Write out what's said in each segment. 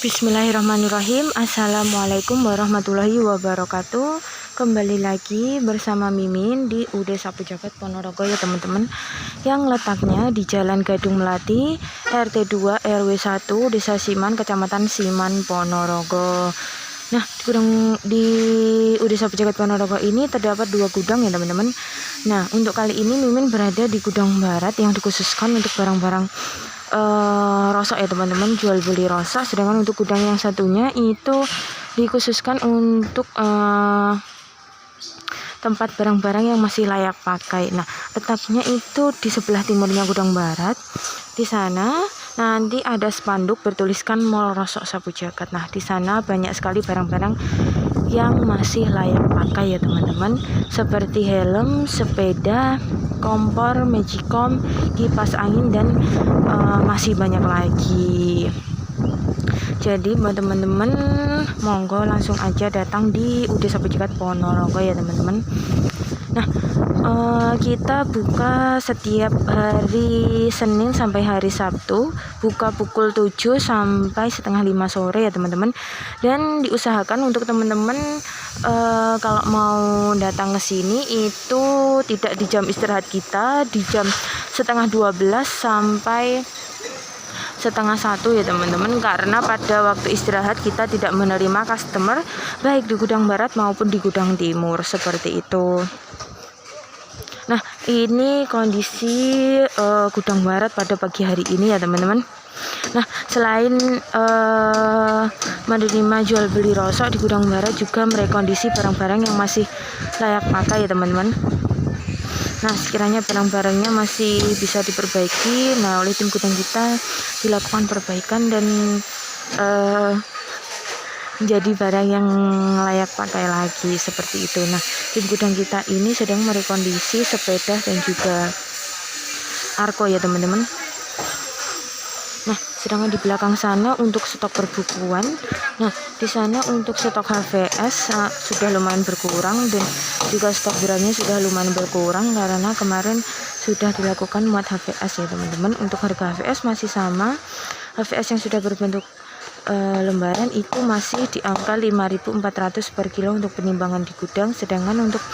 Bismillahirrahmanirrahim. Assalamualaikum warahmatullahi wabarakatuh. Kembali lagi bersama Mimin di UD Sapu Jagat Ponorogo ya teman-teman, yang letaknya di Jalan Gadung Melati, RT 2 RW 1, Desa Siman, Kecamatan Siman, Ponorogo. Nah, di UD Sapu Jagat Ponorogo ini terdapat 2 gudang ya teman-teman. Nah, untuk kali ini Mimin berada di gudang barat yang dikhususkan untuk barang-barang rosok ya teman-teman, jual beli rosok. Sedangkan untuk gudang yang satunya itu dikhususkan untuk tempat barang-barang yang masih layak pakai. Nah, letaknya itu di sebelah timurnya gudang barat. Di sana nanti ada spanduk bertuliskan Mall Rosok Sapu Jagat. Nah, di sana banyak sekali barang-barang yang masih layak pakai ya teman-teman, seperti helm, sepeda, kompor, magicom, kipas angin, dan masih banyak lagi. Jadi buat teman-teman, monggo langsung aja datang di UD Sapu Jagat Ponorogo ya teman-teman. Nah, kita buka setiap hari Senin sampai hari Sabtu, buka pukul 7 sampai setengah 5 sore ya teman-teman. Dan diusahakan untuk teman-teman kalau mau datang ke sini itu tidak di jam istirahat kita, di jam setengah 12 sampai setengah 1 ya teman-teman, karena pada waktu istirahat kita tidak menerima customer baik di gudang barat maupun di gudang timur, seperti itu. Nah, ini kondisi gudang barat pada pagi hari ini ya teman-teman. Nah, selain menerima jual beli rosok, di gudang barat juga merekondisi barang-barang yang masih layak pakai ya teman-teman. Nah, sekiranya barang-barangnya masih bisa diperbaiki, nah oleh tim gudang kita dilakukan perbaikan dan menjadi barang yang layak pakai lagi, seperti itu. Nah, tim gudang kita ini sedang merekondisi sepeda dan juga arko ya teman-teman. Nah, sedangkan di belakang sana untuk stok perbukuan. Nah, di sana untuk stok HVS sudah lumayan berkurang, dan juga stok berannya sudah lumayan berkurang karena kemarin sudah dilakukan muat HVS ya teman-teman. Untuk harga HVS masih sama. HVS yang sudah berbentuk lembaran itu masih di angka 5.400 per kilo untuk penimbangan di gudang, sedangkan untuk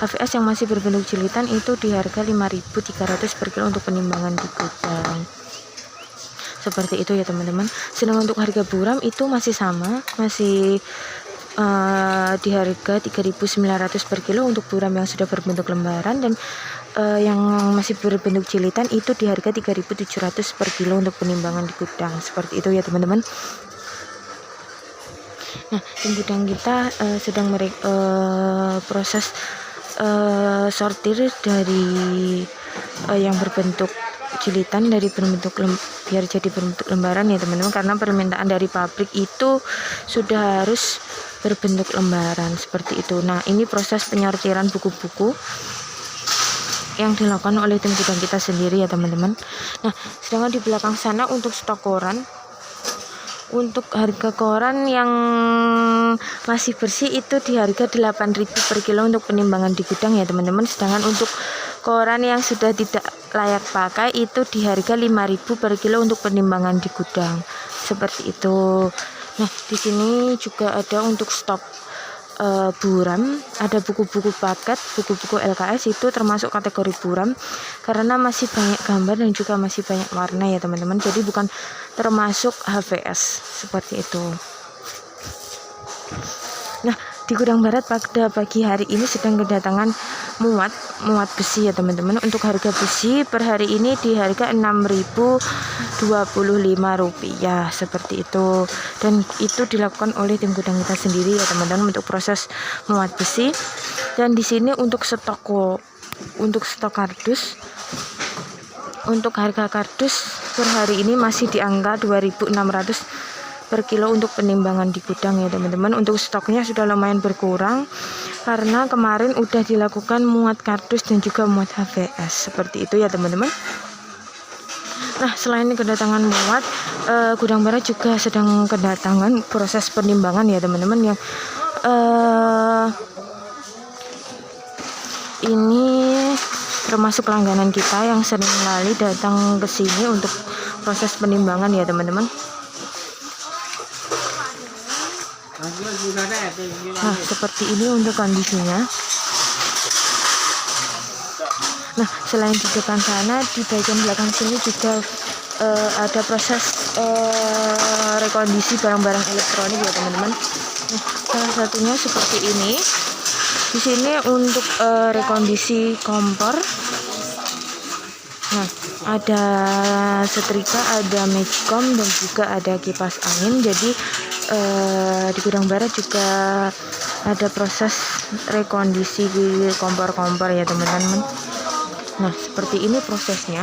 HVS yang masih berbentuk jilitan itu di harga 5.300 per kilo untuk penimbangan di gudang, seperti itu ya teman-teman. Sedangkan untuk harga buram itu masih sama, masih di harga 3.900 per kilo untuk buram yang sudah berbentuk lembaran, dan yang masih berbentuk jilitan itu di harga 3.700 per kilo untuk penimbangan di gudang, seperti itu ya teman-teman. Nah, tim gudang kita sedang proses sortir dari yang berbentuk jilitan dari berbentuk biar jadi berbentuk lembaran ya teman-teman, karena permintaan dari pabrik itu sudah harus berbentuk lembaran, seperti itu. Nah, ini proses penyortiran buku-buku yang dilakukan oleh tim gudang kita sendiri ya teman-teman. Nah, sedangkan di belakang sana untuk stok koran, untuk harga koran yang masih bersih itu di harga 8.000 per kilo untuk penimbangan di gudang ya teman-teman. Sedangkan untuk koran yang sudah tidak layak pakai itu di harga 5.000 per kilo untuk penimbangan di gudang, seperti itu. Nah, di sini juga ada untuk stok buram, ada buku-buku paket, buku-buku LKS itu termasuk kategori buram karena masih banyak gambar dan juga masih banyak warna ya teman-teman, jadi bukan termasuk HVS, seperti itu. Nah, di gudang barat pada pagi hari ini sedang kedatangan muat besi ya teman-teman. Untuk harga besi per hari ini di harga Rp6.025, seperti itu. Dan itu dilakukan oleh tim gudang kita sendiri ya teman-teman untuk proses muat besi. Dan di sini untuk stok kardus, untuk harga kardus per hari ini masih di angka 2.600 per kilo untuk penimbangan di gudang ya teman-teman. Untuk stoknya sudah lumayan berkurang karena kemarin udah dilakukan muat kardus dan juga muat HVS, seperti itu ya teman-teman. Nah, selain kedatangan muat, gudang barat juga sedang kedatangan proses penimbangan ya teman-teman, yang ini termasuk langganan kita yang sering kali datang ke sini untuk proses penimbangan ya teman-teman. Nah, seperti ini untuk kondisinya. Nah, selain di depan sana, di bagian belakang sini juga ada proses rekondisi barang-barang elektronik ya teman-teman. Nah, salah satunya seperti ini. Di sini untuk rekondisi kompor. Nah, ada setrika, ada magicom, dan juga ada kipas angin. Jadi di gudang barat juga ada proses rekondisi kompor-kompor ya teman-teman. Nah, seperti ini prosesnya.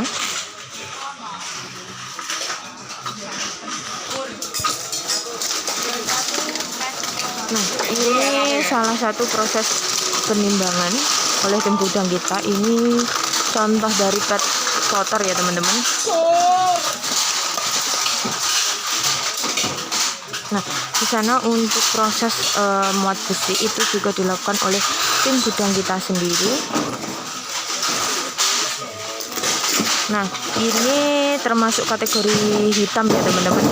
Nah, ini salah satu proses penimbangan oleh tim gudang kita. Ini contoh dari pet kotor ya teman-teman. Nah, di sana untuk proses muat besi itu juga dilakukan oleh tim gudang kita sendiri. Nah, ini termasuk kategori hitam ya teman-teman.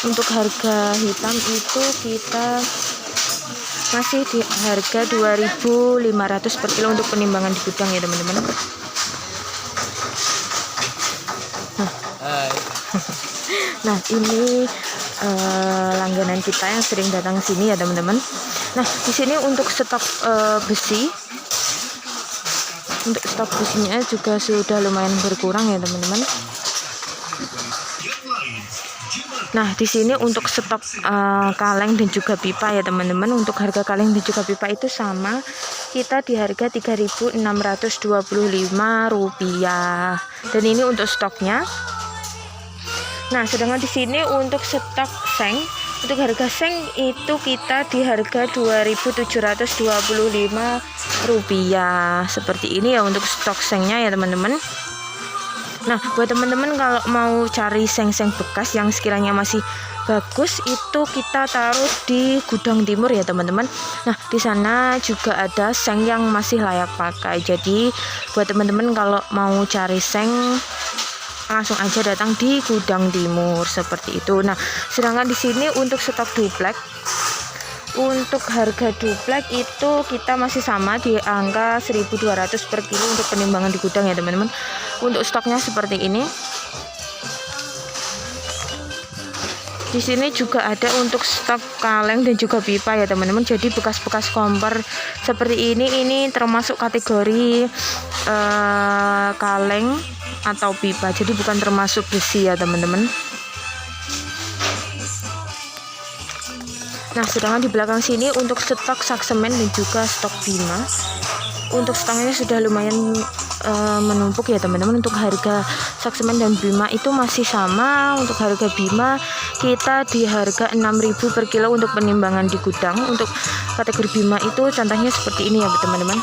Untuk harga hitam itu kita masih di harga 2.500 per kilo untuk penimbangan di gudang ya teman-teman. Nah, ini langganan kita yang sering datang sini ya teman-teman. Nah, di sini untuk stok besi. Untuk stok besinya juga sudah lumayan berkurang ya teman-teman. Nah, di sini untuk stok kaleng dan juga pipa ya teman-teman. Untuk harga kaleng dan juga pipa itu sama, kita di harga Rp3.625. Dan ini untuk stoknya. Nah, sedangkan di sini untuk stok seng, untuk harga seng itu kita di harga Rp2.725. Seperti ini ya untuk stok sengnya ya teman-teman. Nah, buat teman-teman kalau mau cari seng-seng bekas yang sekiranya masih bagus, itu kita taruh di gudang timur ya teman-teman. Nah, di sana juga ada seng yang masih layak pakai. Jadi buat teman-teman kalau mau cari seng, langsung aja datang di gudang timur seperti itu. Nah, sedangkan di sini untuk stok duplek, untuk harga duplek itu kita masih sama di angka 1.200 per kilo untuk penimbangan di gudang ya teman-teman. Untuk stoknya seperti ini. Di sini juga ada untuk stok kaleng dan juga pipa ya teman-teman. Jadi bekas-bekas kompor seperti ini termasuk kategori kaleng atau pipa. Jadi bukan termasuk besi ya teman-teman. Nah, sedangkan di belakang sini untuk stok saksemen dan juga stok bima. Untuk stoknya sudah lumayan menumpuk ya teman-teman. Untuk harga saksemen dan bima itu masih sama. Untuk harga bima kita di harga 6.000 per kilo untuk penimbangan di gudang. Untuk kategori bima itu contohnya seperti ini ya teman-teman,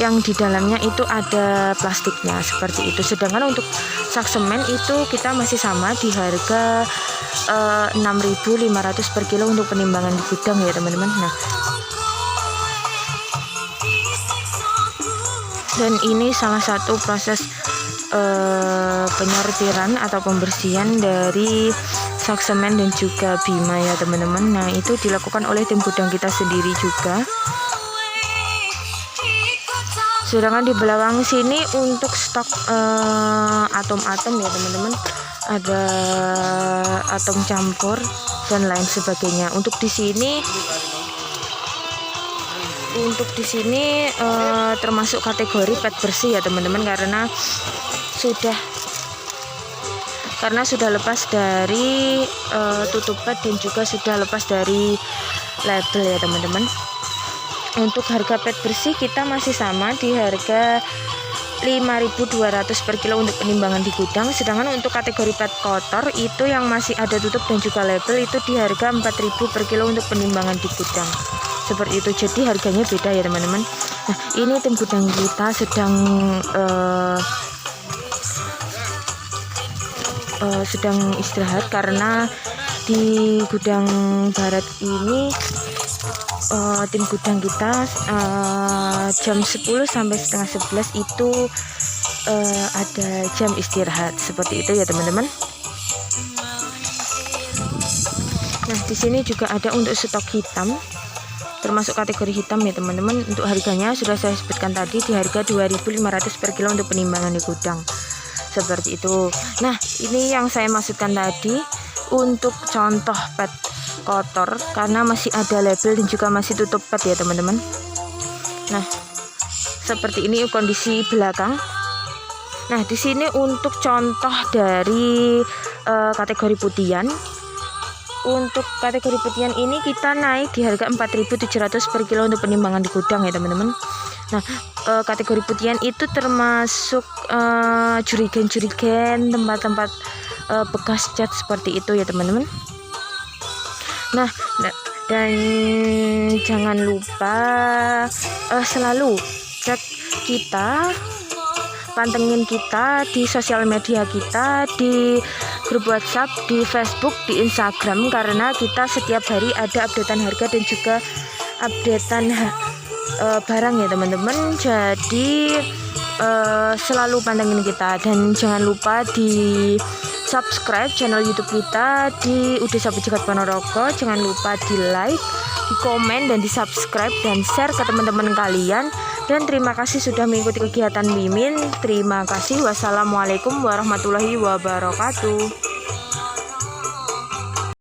yang di dalamnya itu ada plastiknya seperti itu. Sedangkan untuk saksemen itu kita masih sama di harga 6.500 per kilo untuk penimbangan di gudang ya teman-teman. Nah, dan ini salah satu proses penyortiran atau pembersihan dari saksemen dan juga bima ya teman-teman. Nah, itu dilakukan oleh tim gudang kita sendiri juga. Sedangkan di belakang sini untuk stok atom-atom ya teman-teman, ada atom campur dan lain sebagainya. Untuk di sini termasuk kategori pet bersih ya teman-teman, karena sudah lepas dari tutup pet dan juga sudah lepas dari label ya teman-teman. Untuk harga pet bersih kita masih sama di harga 5.200 per kilo untuk penimbangan di gudang. Sedangkan untuk kategori pet kotor itu yang masih ada tutup dan juga label itu di harga 4.000 per kilo untuk penimbangan di gudang. Seperti itu, jadi harganya beda ya teman-teman. Nah, ini tim gudang kita sedang istirahat karena di gudang barat ini tim gudang kita jam 10 sampai setengah 11 itu ada jam istirahat seperti itu ya teman-teman. Nah, di sini juga ada untuk stok hitam, termasuk kategori hitam ya teman-teman. Untuk harganya sudah saya sebutkan tadi, di harga 2.500 per kilo untuk penimbangan di gudang. Seperti itu. Nah, ini yang saya maksudkan tadi untuk contoh pet kotor, karena masih ada label dan juga masih tutup pet ya teman-teman. Nah, seperti ini kondisi belakang. Nah, di sini untuk contoh dari kategori putihan. Untuk kategori putihan ini kita naik di harga 4.700 per kilo untuk penimbangan di gudang ya teman-teman. Nah, kategori putihan itu termasuk jurigen-jurigen, tempat-tempat bekas cat seperti itu ya teman-teman. Nah, dan jangan lupa selalu cek kita, pantengin kita di sosial media kita, di grup WhatsApp, di Facebook, di Instagram, karena kita setiap hari ada updatean harga dan juga updatean barang ya teman-teman. Jadi selalu pantengin kita, dan jangan lupa di subscribe channel YouTube kita di UD Sapu Jagat Ponorogo. Jangan lupa di like, di komen, dan di subscribe dan share ke teman-teman kalian. Dan terima kasih sudah mengikuti kegiatan Mimin. Terima kasih. Wassalamualaikum warahmatullahi wabarakatuh.